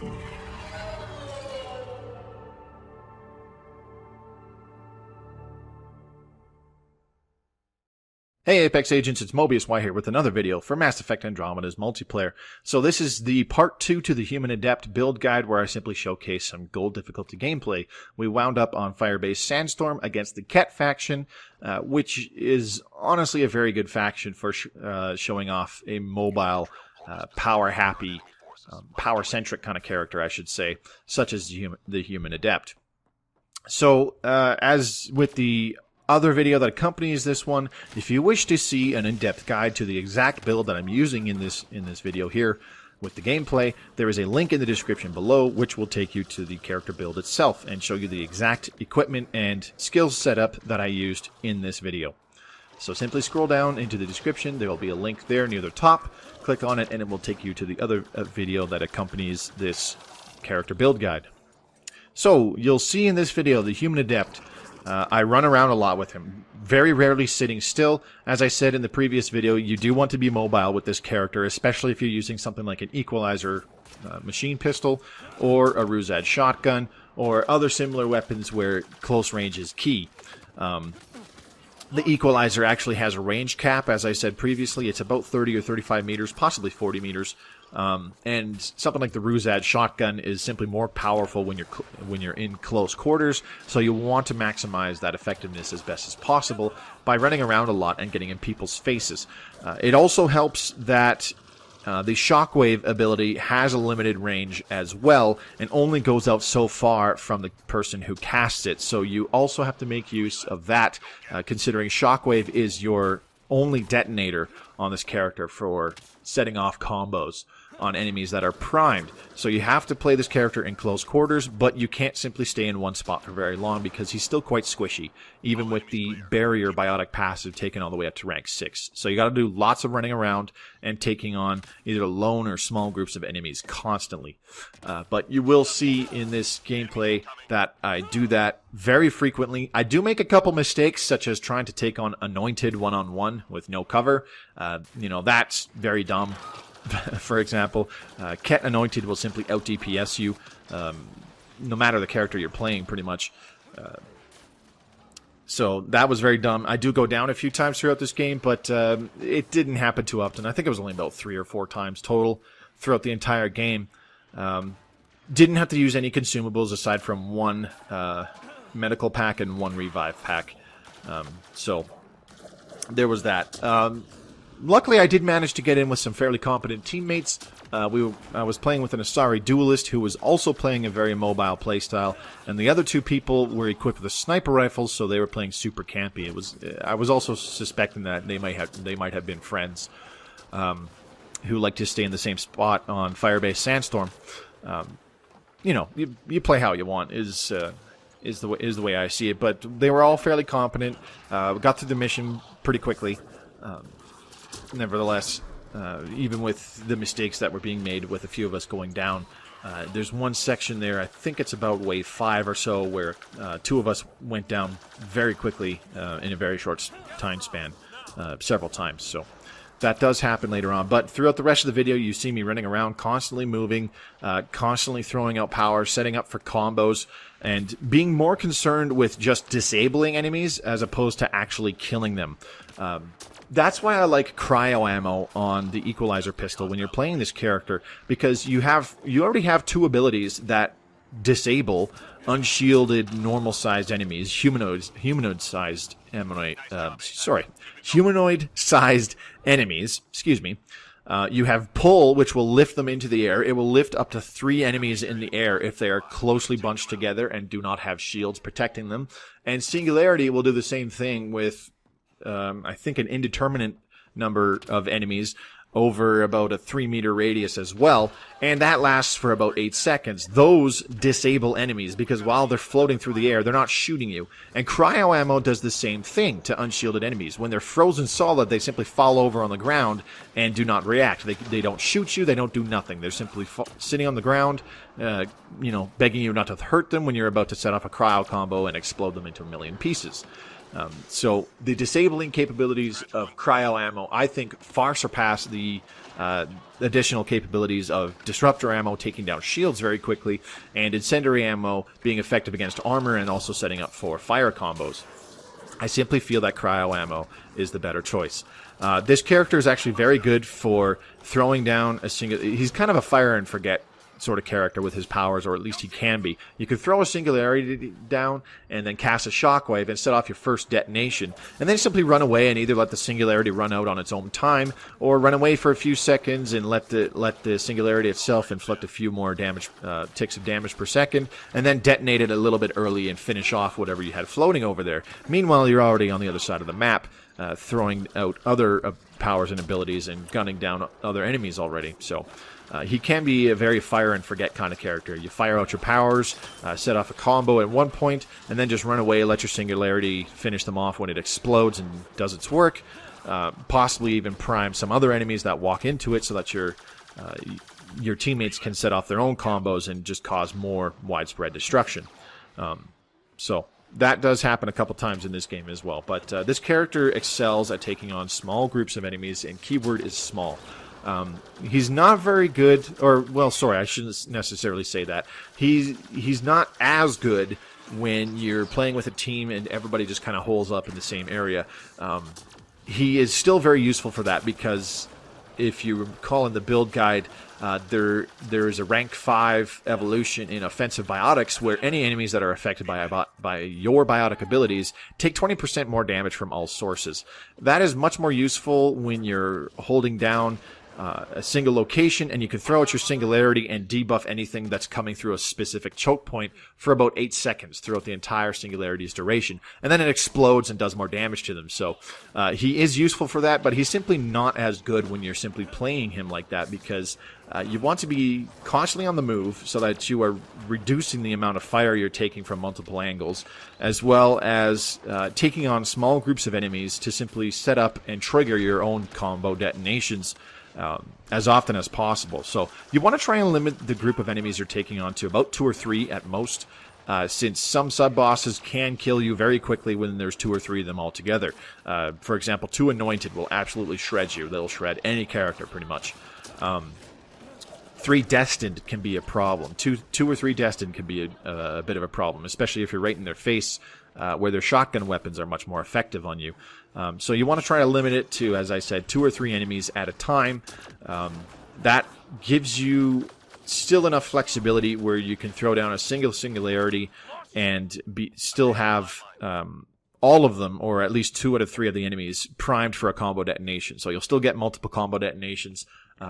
Hey Apex Agents, it's Mobius Y here with another video for Mass Effect Andromeda's multiplayer. So this is the part 2 to the Human Adept build guide where I simply showcase some gold difficulty gameplay. We wound up on Firebase Sandstorm against the Ket faction, which is honestly a very good faction for showing off a mobile, power-happy, power-centric kind of character, I should say, such as the Human Adept. So, as with the other video that accompanies this one, if you wish to see an in-depth guide to the exact build that I'm using in this video here with the gameplay, there is a link in the description below which will take you to the character build itself and show you the exact equipment and skills setup that I used in this video. So simply scroll down into the description, there will be a link there near the top, click on it and it will take you to the other video that accompanies this character build guide. So you'll see in this video the Human Adept. I run around a lot with him, very rarely sitting still. As I said in the previous video, you do want to be mobile with this character, especially if you're using something like an equalizer machine pistol or a Ruzad shotgun or other similar weapons where close range is key. The equalizer actually has a range cap, as I said previously. It's about 30 or 35 meters, possibly 40 meters. And something like the Ruzad shotgun is simply more powerful when you're in close quarters, so you want to maximize that effectiveness as best as possible by running around a lot and getting in people's faces. It also helps that the shockwave ability has a limited range as well and only goes out so far from the person who casts it, so you also have to make use of that, considering shockwave is your only detonator on this character for setting off combos on enemies that are primed. So you have to play this character in close quarters, but you can't simply stay in one spot for very long because he's still quite squishy, even with the barrier biotic passive taken all the way up to rank 6. So you got to do lots of running around and taking on either lone or small groups of enemies constantly. But you will see in this gameplay that I do that very frequently. I do make a couple mistakes, such as trying to take on Anointed one-on-one with no cover. You know, that's very dumb. For example, Ket Anointed will simply out-DPS you, no matter the character you're playing, pretty much. So that was very dumb. I do go down a few times throughout this game, but it didn't happen too often. I think it was only about 3 or 4 times total throughout the entire game. Didn't have to use any consumables aside from one medical pack and one revive pack. So there was that. Luckily, I did manage to get in with some fairly competent teammates. I was playing with an Asari duelist who was also playing a very mobile playstyle, and the other 2 people were equipped with sniper rifles, so they were playing super campy. I was also suspecting that they might have been friends who like to stay in the same spot on Firebase Sandstorm. You know, you play how you want is the way I see it. But they were all fairly competent. Got through the mission pretty quickly. Nevertheless, even with the mistakes that were being made with a few of us going down, there's one section there, I think it's about wave 5 or so, where 2 of us went down very quickly in a very short time span, several times. So that does happen later on. But throughout the rest of the video, you see me running around, constantly moving, constantly throwing out power, setting up for combos, and being more concerned with just disabling enemies as opposed to actually killing them. That's why I like cryo ammo on the equalizer pistol when you're playing this character, because you already have 2 abilities that disable unshielded normal-sized enemies, humanoid-sized enemies. Excuse me. You have pull, which will lift them into the air. It will lift up to 3 enemies in the air if they are closely bunched together and do not have shields protecting them. And singularity will do the same thing with I think an indeterminate number of enemies over about a 3-meter radius as well, and that lasts for about 8 seconds. Those disable enemies because while they're floating through the air, they're not shooting you. And cryo ammo does the same thing to unshielded enemies. When they're frozen solid, they simply fall over on the ground and do not react. They don't shoot you, they don't do nothing. They're simply sitting on the ground, you know, begging you not to hurt them when you're about to set off a cryo combo and explode them into a million pieces. So the disabling capabilities of cryo ammo, I think, far surpass the additional capabilities of disruptor ammo taking down shields very quickly, and incendiary ammo being effective against armor and also setting up for fire combos. I simply feel that cryo ammo is the better choice. This character is actually very good for throwing down a single... He's kind of a fire and forget sort of character with his powers, or at least he can be. You could throw a singularity down and then cast a shockwave and set off your first detonation, and then simply run away and either let the singularity run out on its own time, or run away for a few seconds and let the singularity itself inflict a few more damage, ticks of damage per second, and then detonate it a little bit early and finish off whatever you had floating over there. Meanwhile, you're already on the other side of the map, throwing out other powers and abilities and gunning down other enemies already. So he can be a very fire and forget kind of character. You fire out your powers, set off a combo at one point, and then just run away, let your singularity finish them off when it explodes and does its work. Possibly even prime some other enemies that walk into it so that your teammates can set off their own combos and just cause more widespread destruction. So that does happen a couple times in this game as well. But this character excels at taking on small groups of enemies, and keyword is small. He's not very good, or, well, sorry, I shouldn't necessarily say that. He's not as good when you're playing with a team and everybody just kind of holes up in the same area. He is still very useful for that, because if you recall in the build guide, there is a rank 5 evolution in offensive biotics where any enemies that are affected by your biotic abilities take 20% more damage from all sources. That is much more useful when you're holding down a single location, and you can throw out your singularity and debuff anything that's coming through a specific choke point for about 8 seconds throughout the entire singularity's duration, and then it explodes and does more damage to them. So he is useful for that, but he's simply not as good when you're simply playing him like that, because you want to be constantly on the move so that you are reducing the amount of fire you're taking from multiple angles, as well as taking on small groups of enemies to simply set up and trigger your own combo detonations as often as possible. So you want to try and limit the group of enemies you're taking on to about 2 or 3 at most, since some sub-bosses can kill you very quickly when there's 2 or 3 of them all together. For example, 2 Anointed will absolutely shred you. They'll shred any character pretty much. 3 Destined can be a problem. 2 or 3 Destined can be a bit of a problem, especially if you're right in their face, where their shotgun weapons are much more effective on you. So you want to try to limit it to, as I said, 2 or 3 enemies at a time. That gives you still enough flexibility where you can throw down a singularity and still have all of them, or at least 2 out of 3 of the enemies, primed for a combo detonation. So you'll still get multiple combo detonations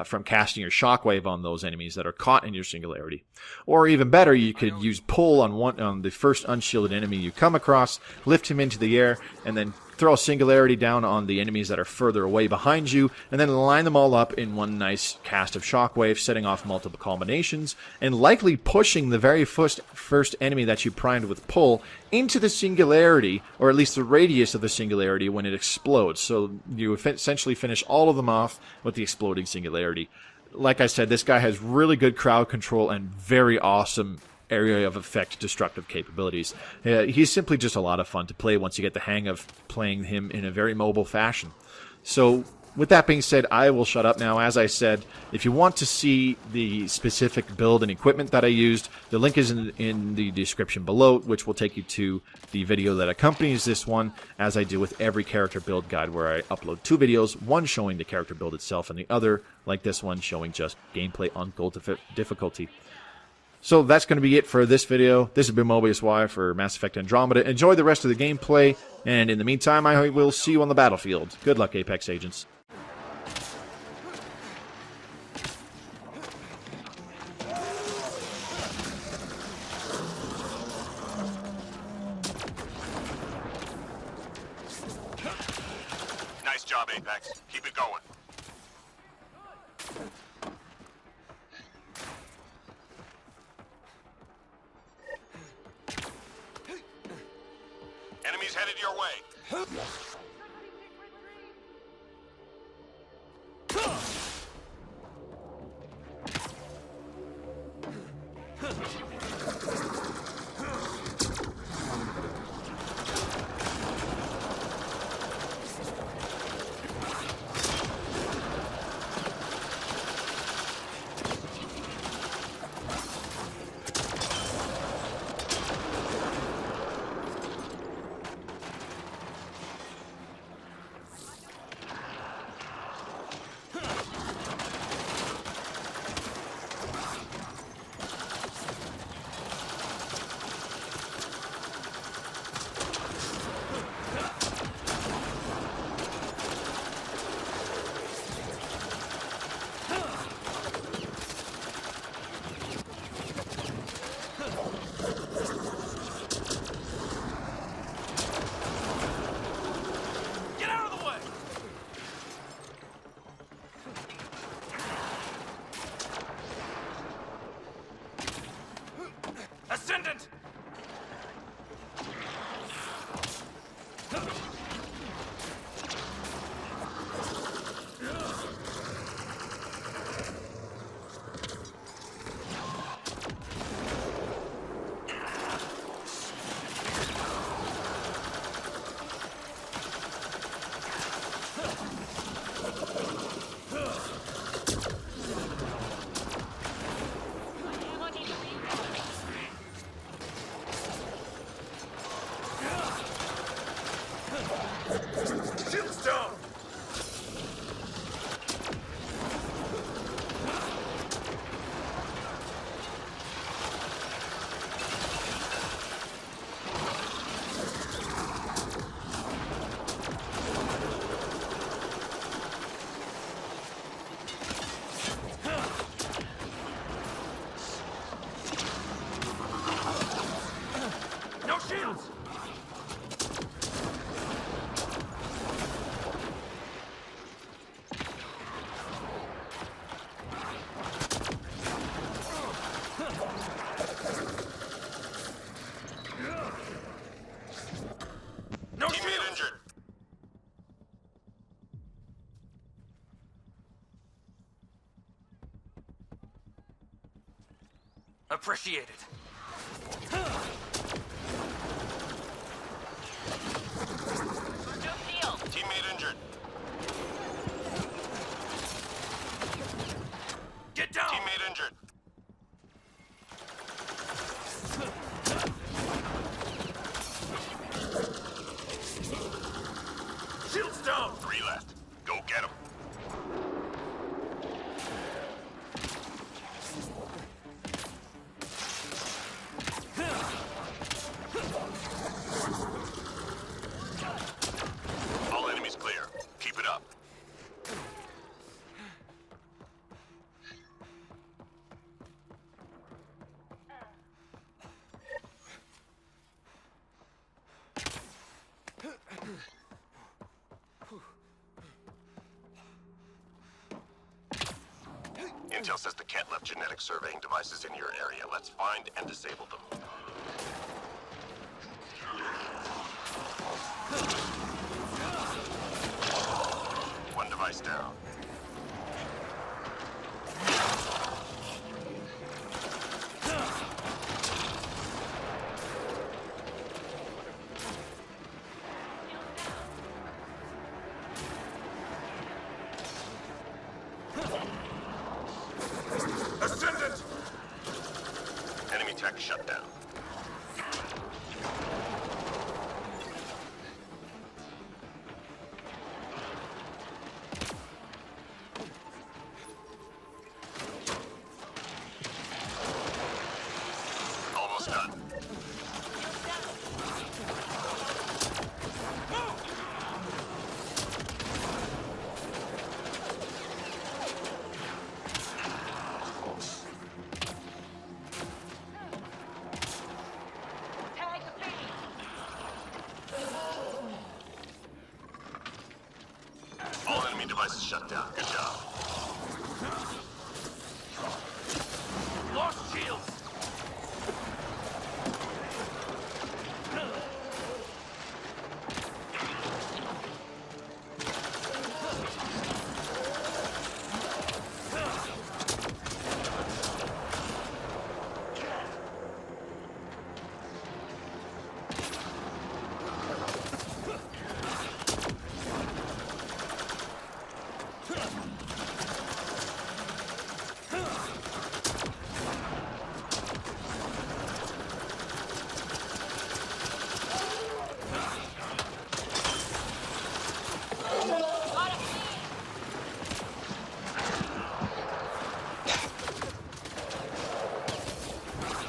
from casting your shockwave on those enemies that are caught in your singularity. Or even better, you could use pull on the first unshielded enemy you come across, lift him into the air, and then throw a singularity down on the enemies that are further away behind you, and then line them all up in one nice cast of shockwave, setting off multiple combinations, and likely pushing the very first enemy that you primed with pull into the singularity, or at least the radius of the singularity when it explodes. So you essentially finish all of them off with the exploding singularity. Like I said, this guy has really good crowd control and very awesome area of effect destructive capabilities. He's simply just a lot of fun to play once you get the hang of playing him in a very mobile fashion. So with that being said, I will shut up now. As I said, if you want to see the specific build and equipment that I used, the link is in the description below, which will take you to the video that accompanies this one, as I do with every character build guide, where I upload 2 videos, one showing the character build itself and the other, like this one, showing just gameplay on gold difficulty. So that's going to be it for this video. This has been Mobius Y for Mass Effect Andromeda. Enjoy the rest of the gameplay, and in the meantime, I will see you on the battlefield. Good luck, Apex agents. Nice job, Apex. Keep it going. Enemies headed your way. Ascendant! Shields down! No shields! No Teammate shields! injured. Appreciate it. No shield. Teammate injured. Get down! Teammate injured. Shields down! 3 left. Go get him. All enemies clear. Keep it up. Intel says the cat left genetic surveying devices in your area. Let's find and disable them. One device down. Ascendant! Enemy tech shut down. Almost done. Tag complete. All enemy devices shut down. Good job. Lost shields!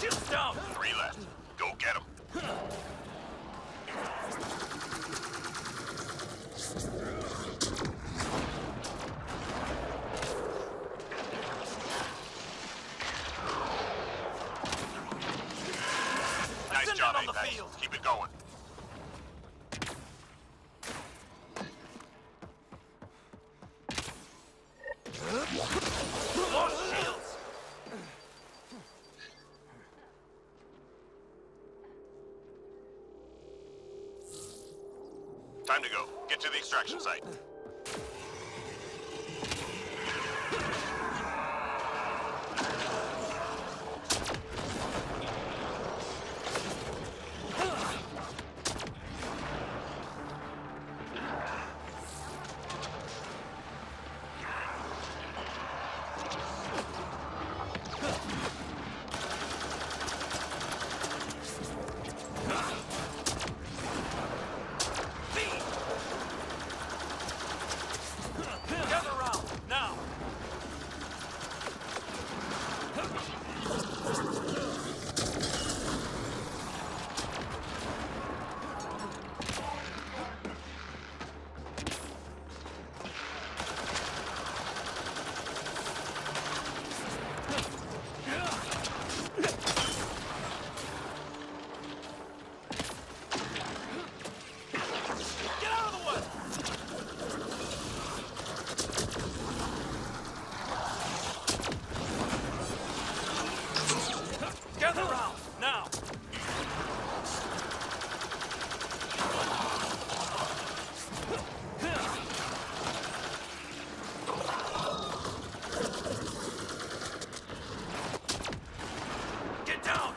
Shields down! 3 left. Go get him. Nice Ascendant job, on the Apex. field. Keep it going. Lost shields! Time to go. Get to the extraction site. Gather around, now! Get out of the way! Gather around, now! Get down!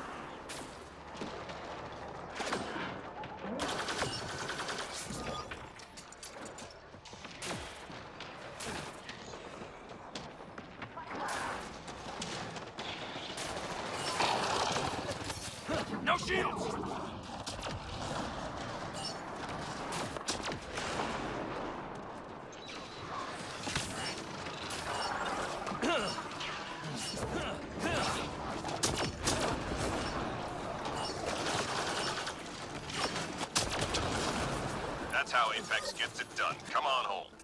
No shields! That's how Apex gets it done. Come on home.